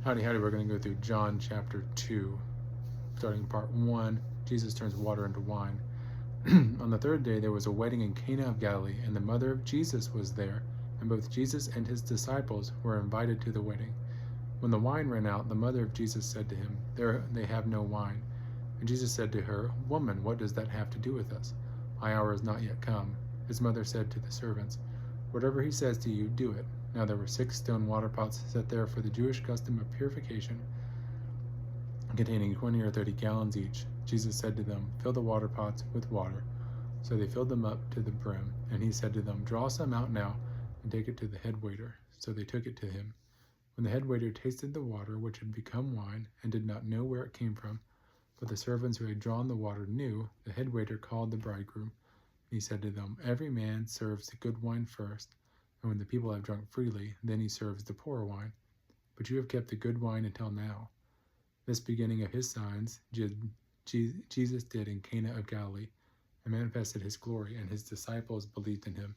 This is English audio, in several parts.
Howdy, we're going to go through John chapter 2, starting part 1. Jesus turns water into wine. On the third day, there was a wedding in Cana of Galilee, and the mother of Jesus was there, and both Jesus and his disciples were invited to the wedding. When the wine ran out, the mother of Jesus said to him, They have no wine. And Jesus said to her, Woman, what does that have to do with us? My hour is not yet come. His mother said to the servants, Whatever he says to you, do it. Now there were 6 stone water pots set there for the Jewish custom of purification, containing 20 or 30 gallons each. Jesus said to them, Fill the water pots with water. So they filled them up to the brim, and he said to them, Draw some out now, and take it to the head waiter. So they took it to him. When the head waiter tasted the water, which had become wine, and did not know where it came from, but the servants who had drawn the water knew, the head waiter called the bridegroom. And he said to them, Every man serves the good wine first, and when the people have drunk freely, then he serves the poor wine. But you have kept the good wine until now. This beginning of his signs Jesus did in Cana of Galilee, and manifested his glory, and his disciples believed in him.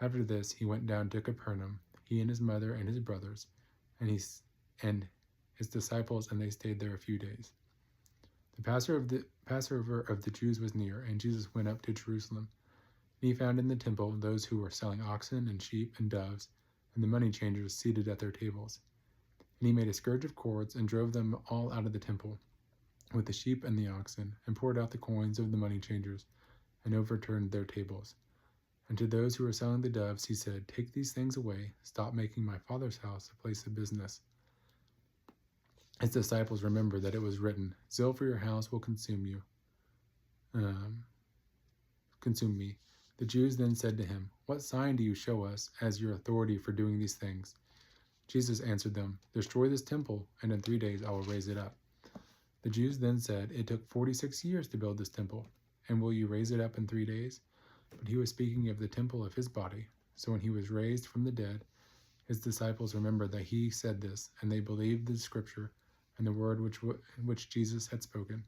After this, he went down to Capernaum, he and his mother and his brothers, and his disciples, and they stayed there a few days. The Passover of the Jews was near, and Jesus went up to Jerusalem. And he found in the temple those who were selling oxen and sheep and doves, and the money changers seated at their tables. And he made a scourge of cords, and drove them all out of the temple, with the sheep and the oxen, and poured out the coins of the money changers, and overturned their tables. And to those who were selling the doves he said, Take these things away, stop making my Father's house a place of business. His disciples remembered that it was written, Zeal for your house will consume me. The Jews then said to him, What sign do you show us as your authority for doing these things? Jesus answered them, Destroy this temple, and in 3 days I will raise it up. The Jews then said, It took 46 years to build this temple, and will you raise it up in 3 days? But he was speaking of the temple of his body. So when he was raised from the dead, his disciples remembered that he said this, and they believed the scripture and the word which Jesus had spoken.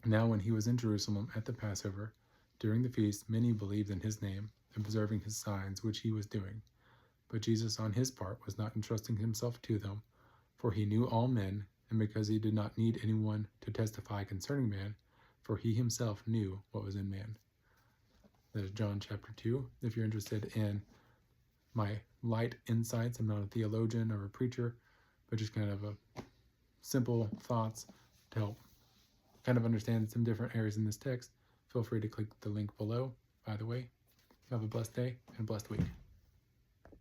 Now when he was in Jerusalem at the Passover, during the feast, many believed in his name, observing his signs which he was doing. But Jesus on his part was not entrusting himself to them, for he knew all men, and because he did not need anyone to testify concerning man, for he himself knew what was in man. That is John chapter 2. If you're interested in my light insights, I'm not a theologian or a preacher, but just kind of a simple thoughts to help kind of understand some different areas in this text, feel free to click the link below. By the way, have a blessed day and a blessed week.